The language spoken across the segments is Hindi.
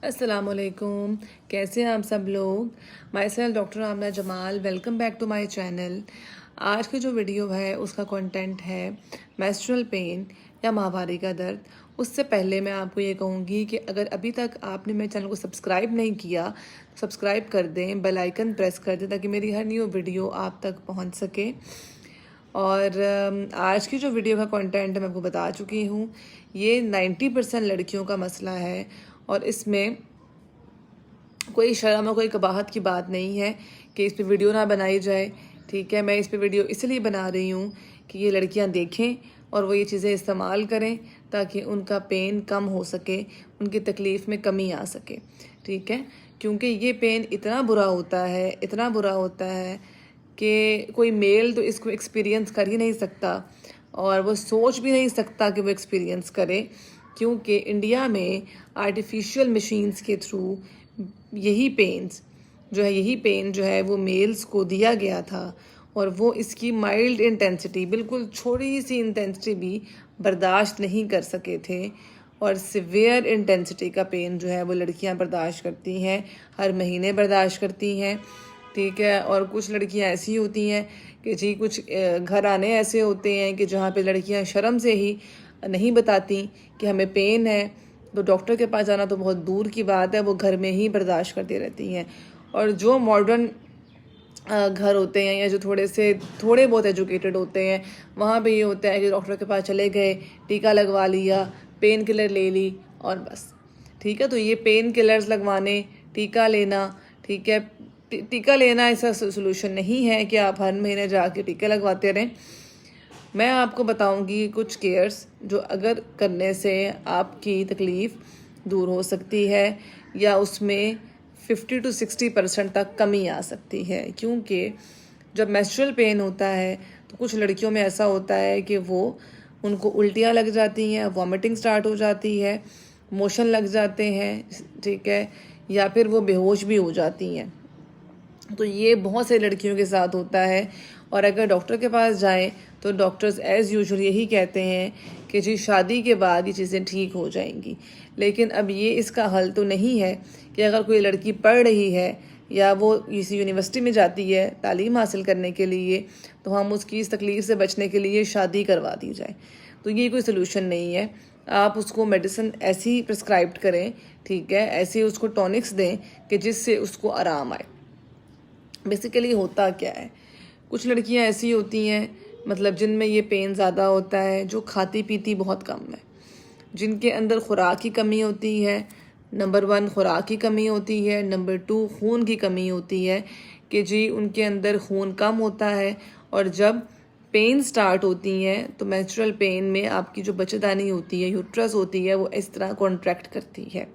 अस्सलामुअलैकुम, कैसे हैं आप सब लोग। Myself doctor Amna Jamal, welcome back to my channel. आज की जो वीडियो है उसका कंटेंट है मेंस्ट्रुअल पेन या माहवारी का दर्द। उससे पहले मैं आपको ये कहूँगी कि अगर अभी तक आपने मेरे चैनल को सब्सक्राइब नहीं किया तो सब्सक्राइब कर दें, बेल आइकन प्रेस कर दें ताकि मेरी हर न्यू वीडियो आप तक पहुँच सके। और आज की जो वीडियो का कंटेंट मैं आपको बता चुकी हूँ, ये 90% लड़कियों का मसला है और इसमें कोई शर्म और कोई कबाहत की बात नहीं है कि इस पे वीडियो ना बनाई जाए। ठीक है, मैं इस पे वीडियो इसलिए बना रही हूँ कि ये लड़कियाँ देखें और वो ये चीज़ें इस्तेमाल करें ताकि उनका पेन कम हो सके, उनकी तकलीफ़ में कमी आ सके। ठीक है, क्योंकि ये पेन इतना बुरा होता है, इतना बुरा होता है कि कोई मेल तो इसको एक्सपीरियंस कर ही नहीं सकता और वो सोच भी नहीं सकता कि वो एक्सपीरियंस करे, क्योंकि इंडिया में आर्टिफिशियल मशीन्स के थ्रू यही पेन जो है वो मेल्स को दिया गया था और वो इसकी माइल्ड इंटेंसिटी, बिल्कुल छोटी सी इंटेंसिटी भी बर्दाश्त नहीं कर सके थे और सिवियर इंटेंसिटी का पेन जो है वो लड़कियां बर्दाश्त करती हैं, हर महीने बर्दाश्त करती हैं। ठीक है, और कुछ लड़कियां ऐसी होती हैं कि जी कुछ घर आने ऐसे होते हैं कि जहाँ पे लड़कियां शर्म से ही नहीं बताती कि हमें पेन है, तो डॉक्टर के पास जाना तो बहुत दूर की बात है, वो घर में ही बर्दाश्त करती रहती हैं। और जो मॉडर्न घर होते हैं या जो थोड़े बहुत एजुकेटेड होते हैं, वहाँ पे ये होता है कि डॉक्टर के पास चले गए, टीका लगवा लिया, पेन किलर ले ली और बस। ठीक है, तो ये पेन किलर्स लगवाने, टीका लेना, ठीक है, टीका लेना ऐसा सोल्यूशन नहीं है कि आप हर महीने जाके टीके लगवाते रहें। मैं आपको बताऊंगी कुछ केयर्स जो अगर करने से आपकी तकलीफ़ दूर हो सकती है या उसमें 50 to 60% तक कमी आ सकती है। क्योंकि जब मेंस्ट्रुअल पेन होता है तो कुछ लड़कियों में ऐसा होता है कि उनको उल्टियाँ लग जाती हैं, वॉमिटिंग स्टार्ट हो जाती है, मोशन लग जाते हैं, ठीक है, या फिर वो बेहोश भी हो जाती हैं। तो ये बहुत से लड़कियों के साथ होता है और अगर डॉक्टर के पास जाएं तो डॉक्टर्स एज़ यूजुअल यही कहते हैं कि जी शादी के बाद ये चीज़ें ठीक हो जाएंगी। लेकिन अब ये इसका हल तो नहीं है कि अगर कोई लड़की पढ़ रही है या वो किसी यूनिवर्सिटी में जाती है तालीम हासिल करने के लिए, तो हम उसकी इस तकलीफ़ से बचने के लिए शादी करवा दी जाए। तो ये कोई सलूशन नहीं है। आप उसको मेडिसिन ऐसी प्रिस्क्राइब करें, ठीक है, ऐसे उसको टॉनिक्स दें कि जिससे उसको आराम आए। बेसिकली होता क्या है, कुछ लड़कियां ऐसी होती हैं मतलब जिनमें ये पेन ज़्यादा होता है, जो खाती पीती बहुत कम है, जिनके अंदर खुराक की कमी होती है। नंबर 1 खुराक की कमी होती है, नंबर 2 खून की कमी होती है कि जी उनके अंदर खून कम होता है और जब पेन स्टार्ट होती हैं तो मेंस्ट्रुअल पेन में आपकी जो बच्चेदानी होती है, यूट्रस होती है, वो इस तरह कॉन्ट्रैक्ट करती है।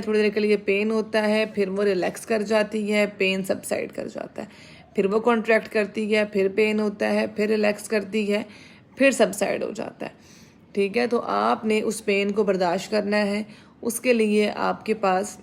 थोड़ी देर के लिए पेन होता है, फिर वो रिलैक्स कर जाती है, पेन सबसाइड कर जाता है, फिर वो कॉन्ट्रैक्ट करती है, फिर पेन होता है, फिर रिलैक्स करती है, फिर सबसाइड हो जाता है। ठीक है, तो आपने उस पेन को बर्दाश्त करना है। उसके लिए आपके पास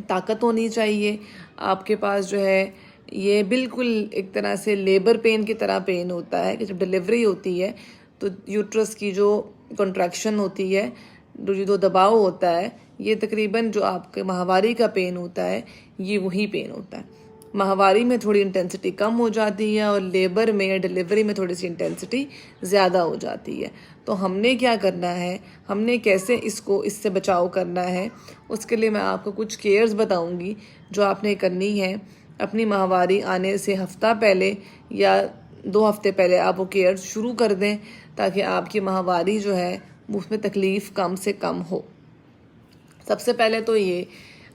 ताकत होनी चाहिए। आपके पास जो है ये बिल्कुल एक तरह से लेबर पेन की तरह पेन होता है कि जब डिलीवरी होती है तो यूट्रस की जो कॉन्ट्रैक्शन होती है, जो दबाव होता है, ये तकरीबन जो आपके माहवारी का पेन होता है ये वही पेन होता है। माहवारी में थोड़ी इंटेंसिटी कम हो जाती है और लेबर में या डिलीवरी में थोड़ी सी इंटेंसिटी ज़्यादा हो जाती है। तो हमने क्या करना है, हमने कैसे इससे बचाव करना है, उसके लिए मैं आपको कुछ केयर्स बताऊंगी जो आपने करनी है। अपनी माहवारी आने से हफ्ता पहले या 2 हफ्ते पहले आप वो केयर शुरू कर दें ताकि आपकी माहवारी जो है उसमें तकलीफ़ कम से कम हो। सबसे पहले तो ये,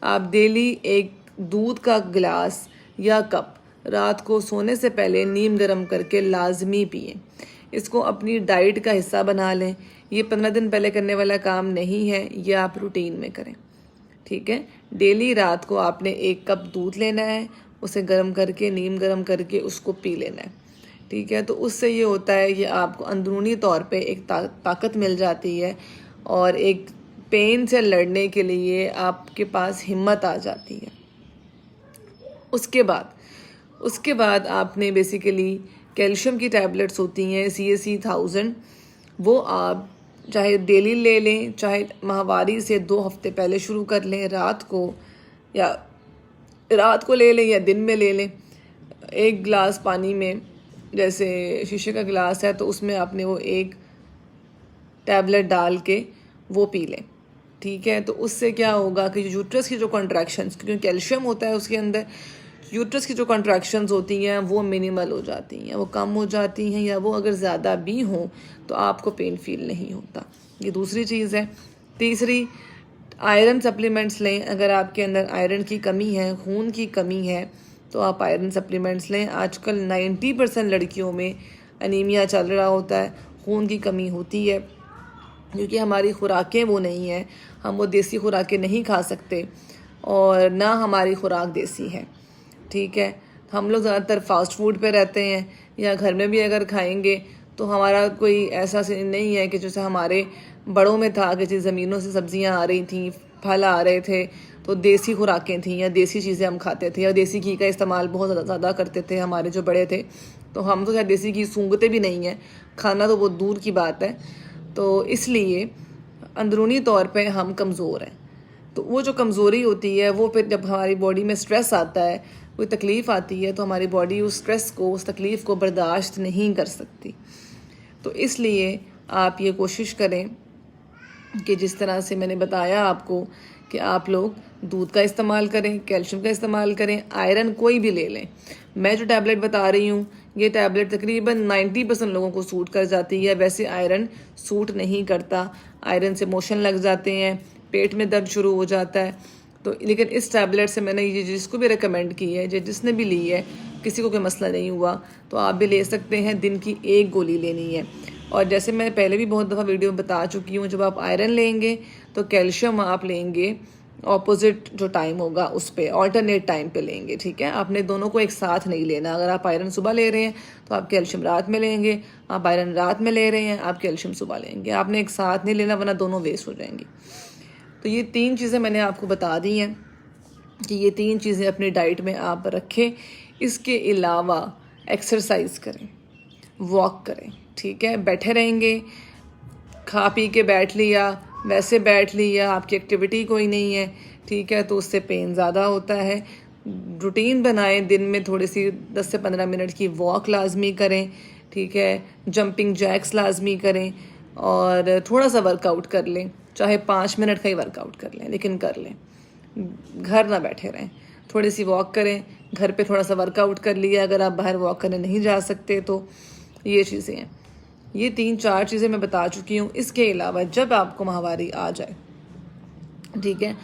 आप डेली एक दूध का गिलास या कप रात को सोने से पहले नीम गर्म करके लाजमी पिए। इसको अपनी डाइट का हिस्सा बना लें। ये 15 दिन पहले करने वाला काम नहीं है, ये आप रूटीन में करें। ठीक है, डेली रात को आपने 1 कप दूध लेना है, उसे गर्म करके, नीम गर्म करके उसको पी लेना है। ठीक है, तो उससे ये होता है कि आपको अंदरूनी तौर पे एक ताकत मिल जाती है और एक पेन से लड़ने के लिए आपके पास हिम्मत आ जाती है। उसके बाद आपने बेसिकली कैल्शियम की टैबलेट्स होती हैं CAC 1000, वो आप चाहे डेली ले लें, चाहे माहवारी से 2 हफ्ते पहले शुरू कर लें, रात को ले लें या दिन में ले लें। 1 गिलास पानी में, जैसे शीशे का गिलास है तो उसमें आपने वो 1 टैबलेट डाल के वो पी लें, ठीक है। तो उससे क्या होगा कि यूट्रस की जो कॉन्ट्रैक्शंस, क्योंकि कैल्शियम होता है उसके अंदर, यूट्रस की जो कॉन्ट्रैक्शंस होती हैं वो मिनिमल हो जाती हैं, वो कम हो जाती हैं, या वो अगर ज़्यादा भी हों तो आपको पेन फील नहीं होता। ये दूसरी चीज़ है। तीसरी, आयरन सप्लीमेंट्स लें। अगर आपके अंदर आयरन की कमी है, खून की कमी है, तो आप आयरन सप्लीमेंट्स लें। आजकल 90% लड़कियों में अनीमिया चल रहा होता है, खून की कमी होती है, क्योंकि हमारी खुराकें वो नहीं हैं, हम वो देसी खुराकें नहीं खा सकते और ना हमारी खुराक देसी है, ठीक है। हम लोग ज़्यादातर फास्ट फूड पे रहते हैं, या घर में भी अगर खाएंगे तो हमारा कोई ऐसा सीन नहीं है कि जैसे हमारे बड़ों में था कि जैसे ज़मीनों से सब्जियां आ रही थी, फल आ रहे थे, तो देसी खुराकें थी या देसी चीज़ें हम खाते थे, या देसी घी का इस्तेमाल बहुत ज़्यादा करते थे हमारे जो बड़े थे। तो हम तो शायद देसी घी सूंघते भी नहीं हैं, खाना तो बहुत दूर की बात है। तो इसलिए अंदरूनी तौर पे हम कमज़ोर हैं। तो वो जो कमज़ोरी होती है वो फिर जब हमारी बॉडी में स्ट्रेस आता है, कोई तकलीफ़ आती है, तो हमारी बॉडी उस स्ट्रेस को, उस तकलीफ़ को बर्दाश्त नहीं कर सकती। तो इसलिए आप ये कोशिश करें कि जिस तरह से मैंने बताया आपको कि आप लोग दूध का इस्तेमाल करें, कैल्शियम का इस्तेमाल करें, आयरन कोई भी ले लें। मैं जो टैबलेट बता रही हूँ, ये टैबलेट तकरीबन 90% लोगों को सूट कर जाती है। वैसे आयरन सूट नहीं करता, आयरन से मोशन लग जाते हैं, पेट में दर्द शुरू हो जाता है। तो लेकिन इस टैबलेट से मैंने ये जिसको भी रिकमेंड की है, जिसने भी ली है, किसी को कोई मसला नहीं हुआ, तो आप भी ले सकते हैं। दिन की 1 गोली लेनी है। और जैसे मैं पहले भी बहुत दफ़ा वीडियो में बता चुकी हूँ, जब आप आयरन लेंगे तो कैल्शियम आप लेंगे ऑपोजिट जो टाइम होगा उस पर, ऑल्टरनेट टाइम पे लेंगे, ठीक है। आपने दोनों को एक साथ नहीं लेना। अगर आप आयरन सुबह ले रहे हैं तो आप कैल्शियम रात में लेंगे, आप आयरन रात में ले रहे हैं आप कैल्शियम सुबह लेंगे। आपने एक साथ नहीं लेना, वरना दोनों वेस्ट हो जाएंगी। तो ये 3 चीज़ें मैंने आपको बता दी हैं कि ये 3 चीज़ें अपनी डाइट में आप रखें। इसके अलावा एक्सरसाइज करें, वॉक करें, ठीक है। बैठे रहेंगे, खा पी के बैठ लिया, वैसे बैठ लिया, आपकी एक्टिविटी कोई नहीं है, ठीक है, तो उससे पेन ज़्यादा होता है। रूटीन बनाएं, दिन में थोड़ी सी 10 से 15 मिनट की वॉक लाजमी करें, ठीक है। जंपिंग जैक्स लाजमी करें और थोड़ा सा वर्कआउट कर लें, चाहे 5 मिनट का ही वर्कआउट कर लें, लेकिन कर लें। घर ना बैठे रहें, थोड़ी सी वॉक करें, घर पे थोड़ा सा वर्कआउट कर लिया। अगर आप बाहर वॉक करने नहीं जा सकते तो ये चीज़ें हैं। ये 3-4 चीज़ें मैं बता चुकी हूँ। इसके अलावा जब आपको माहवारी आ जाए, ठीक है,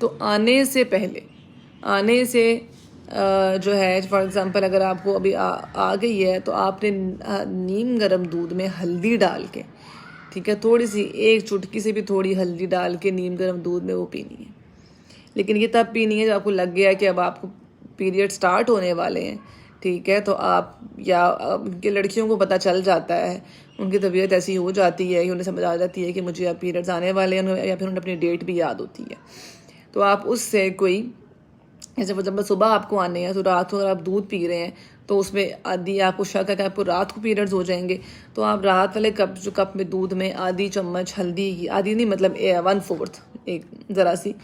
तो आने से पहले, आने से जो है, फॉर एग्ज़ाम्पल अगर आपको अभी आ गई है तो आपने नीम गर्म दूध में हल्दी डाल के, ठीक है, थोड़ी सी 1 चुटकी से भी थोड़ी हल्दी डाल के नीम गर्म दूध में वो पीनी है। लेकिन ये तब पीनी है जब आपको लग गया कि अब आपको पीरियड स्टार्ट होने वाले हैं, ठीक है। तो आप, या उनके लड़कियों को पता चल जाता है, उनकी तबीयत ऐसी हो जाती है कि उन्हें समझ आ जाती है कि मुझे अब पीरियड्स आने वाले हैं, या फिर उन्हें अपनी डेट भी याद होती है। तो आप उससे कोई, जैसे जब सुबह आपको आने हैं तो रात को अगर आप दूध पी रहे हैं तो उसमें आधी, आपको शक है कि आपको रात को पीरियड्स हो जाएंगे, तो आप रात वाले कप में दूध में आधी चम्मच हल्दी की, आधी नहीं मतलब 1/4, एक ज़रा सी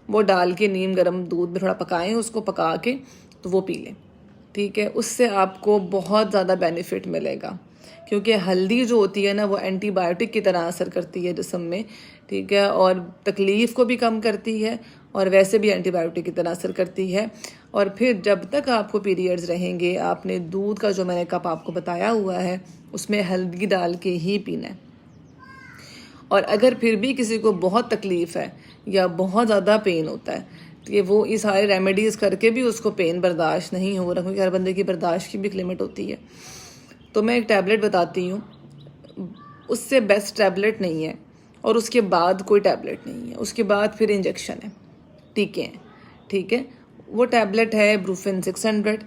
वो डाल के नीम गर्म दूध में थोड़ा पकाएं, उसको पका के तो वो पी लें, ठीक है। उससे आपको बहुत ज़्यादा बेनिफिट मिलेगा, क्योंकि हल्दी जो होती है ना, वो एंटीबायोटिक की तरह असर करती है जिस्म में, ठीक है, और तकलीफ़ को भी कम करती है और वैसे भी एंटीबायोटिक की तरह असर करती है। और फिर जब तक आपको पीरियड्स रहेंगे, आपने दूध का जो मैंने कप आपको बताया हुआ है उसमें हल्दी डाल के ही पीना है। और अगर फिर भी किसी को बहुत तकलीफ़ है या बहुत ज़्यादा पेन होता है, तो ये वो ये सारे रेमेडीज़ करके भी उसको पेन बर्दाश्त नहीं हो रहा, क्योंकि हर बंदे की बर्दाश्त की भी एक लिमिट होती है। तो मैं एक टैबलेट बताती हूँ, उससे बेस्ट टैबलेट नहीं है और उसके बाद कोई टैबलेट नहीं है, उसके बाद फिर इंजेक्शन है, टीके हैं, ठीक है। वो टैबलेट है ब्रूफेन 600।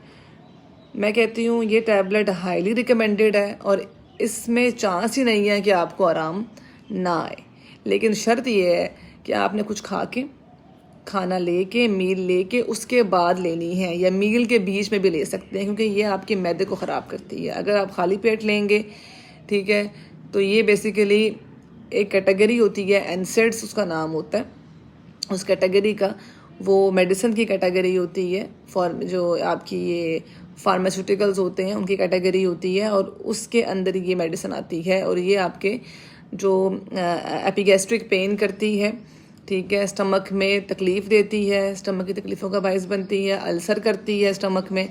मैं कहती हूँ ये टैबलेट हाईली रिकमेंडेड है और इसमें चांस ही नहीं है कि आपको आराम ना आए। लेकिन शर्त ये है कि आपने कुछ खा के, खाना लेके, मील लेके उसके बाद लेनी है, या मील के बीच में भी ले सकते हैं, क्योंकि ये आपके मैदे को ख़राब करती है। अगर आप खाली पेट लेंगे, ठीक है, तो ये बेसिकली एक कैटेगरी होती है, एनसेड्स उसका नाम होता है, उस कैटेगरी का वो मेडिसिन की कैटेगरी होती है, जो आपकी ये फार्मास्यूटिकल्स होते हैं उनकी कैटेगरी होती है, और उसके अंदर ये मेडिसिन आती है, और ये आपके जो एपिगैस्ट्रिक पेन करती है, ठीक है, स्टमक में तकलीफ़ देती है, स्टमक की तकलीफ़ों का बायस बनती है, अल्सर करती है स्टमक में।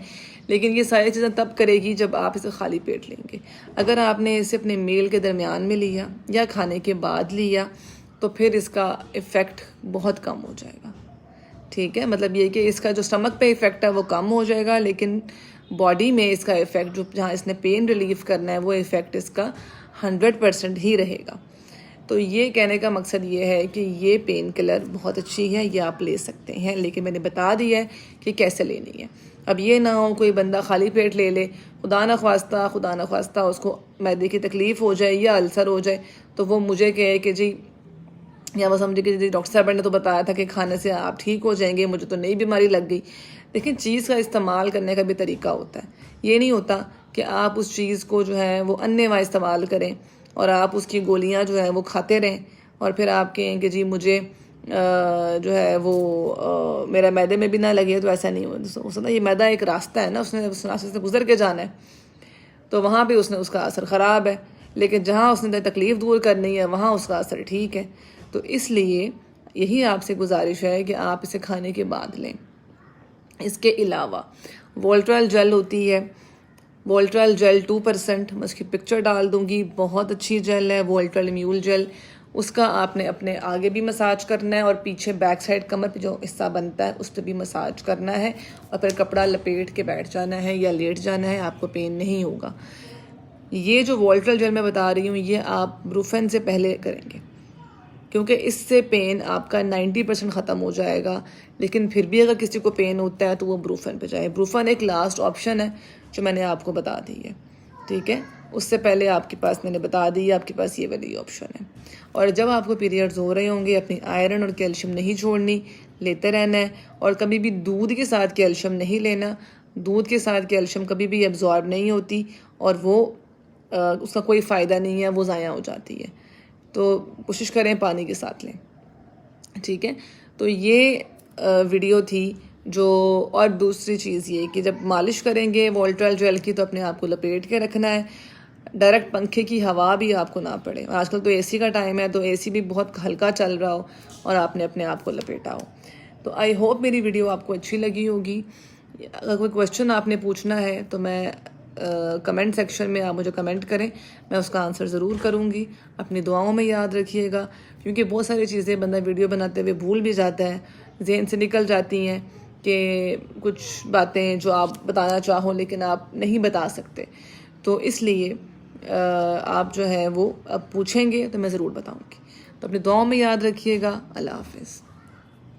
लेकिन ये सारी चीज़ें तब करेगी जब आप इसे खाली पेट लेंगे। अगर आपने इसे अपने मील के दरमियान में लिया या खाने के बाद लिया तो फिर इसका इफ़ेक्ट बहुत कम हो जाएगा, ठीक है। मतलब ये कि इसका जो स्टमक पे इफ़ेक्ट है वो कम हो जाएगा, लेकिन बॉडी में इसका इफ़ेक्ट जो जहाँ इसने पेन रिलीफ करना है वो इफ़ेक्ट इसका 100% ही रहेगा। तो ये कहने का मकसद ये है कि ये पेन किलर बहुत अच्छी है, ये आप ले सकते हैं, लेकिन मैंने बता दिया है कि कैसे लेनी है। अब ये ना हो कोई बंदा खाली पेट ले ले, खुदा न ख्वास्ता उसको मैदे की तकलीफ़ हो जाए या अल्सर हो जाए तो वो मुझे कहे कि जी, या वो समझे कि जी डॉक्टर साहब ने तो बताया था कि खाने से आप ठीक हो जाएंगे, मुझे तो नई बीमारी लग गई। लेकिन चीज़ का इस्तेमाल करने का भी तरीका होता है। ये नहीं होता कि आप उस चीज़ को जो है वो अन्नेवा इस्तेमाल करें और आप उसकी गोलियां जो है वो खाते रहें और फिर आप कहें कि जी मुझे जो है वो मेरा मैदे में भी ना लगे। तो ऐसा नहीं हो, ये मैदा एक रास्ता है ना, उसने उस रास्ते से गुजर के जाना है, तो वहाँ पे उसने उसका असर ख़राब है, लेकिन जहाँ उसने तकलीफ़ दूर करनी है वहाँ उसका असर ठीक है। तो इसलिए यही आपसे गुजारिश है कि आप इसे खाने के बाद लें। इसके अलावा वोल्ट्रेल जेल होती है, वोल्ट्रेल जेल 2%, मैं उसकी पिक्चर डाल दूंगी, बहुत अच्छी जेल है वोल्ट्रेल म्यूल जेल। उसका आपने अपने आगे भी मसाज करना है और पीछे बैक साइड कमर पे जो हिस्सा बनता है उस पर भी मसाज करना है, और फिर कपड़ा लपेट के बैठ जाना है या लेट जाना है, आपको पेन नहीं होगा। ये जो वोल्ट्रेल जेल मैं बता रही हूँ ये आप ब्रूफेन से पहले करेंगे, क्योंकि इससे पेन आपका 90% ख़त्म हो जाएगा। लेकिन फिर भी अगर किसी को पेन होता है तो वो ब्रूफेन पे जाए। ब्रूफेन एक लास्ट ऑप्शन है जो मैंने आपको बता दी है, ठीक है। उससे पहले आपके पास मैंने बता दी आपके पास ये वाली ऑप्शन है। और जब आपको पीरियड्स हो रहे होंगे अपनी आयरन और कैल्शियम नहीं छोड़नी, लेते रहना है। और कभी भी दूध के साथ कैल्शियम नहीं लेना, दूध के साथ कैल्शियम कभी भी एब्जॉर्ब नहीं होती और वो उसका कोई फ़ायदा नहीं है, वो ज़ाया हो जाती है। तो कोशिश करें पानी के साथ लें, ठीक है। तो ये वीडियो थी जो, और दूसरी चीज़ ये कि जब मालिश करेंगे वोल्ट्रेल जेल की तो अपने आप को लपेट के रखना है, डायरेक्ट पंखे की हवा भी आपको ना पड़े। आजकल तो एसी का टाइम है तो एसी भी बहुत हल्का चल रहा हो और आपने अपने आप को लपेटा हो। तो आई होप मेरी वीडियो आपको अच्छी लगी होगी। अगर कोई क्वेश्चन आपने पूछना है तो मैं कमेंट सेक्शन में आप मुझे कमेंट करें, मैं उसका आंसर ज़रूर करूँगी। अपनी दुआओं में याद रखिएगा, क्योंकि बहुत सारी चीज़ें बंदा वीडियो बनाते हुए भूल भी जाता है, जहन से निकल जाती हैं कि कुछ बातें जो आप बताना चाहो लेकिन आप नहीं बता सकते। तो इसलिए आप जो है वो अब पूछेंगे तो मैं ज़रूर बताऊँगी। तो अपनी दुआओं में याद रखिएगा। अल्लाह हाफ़िज़।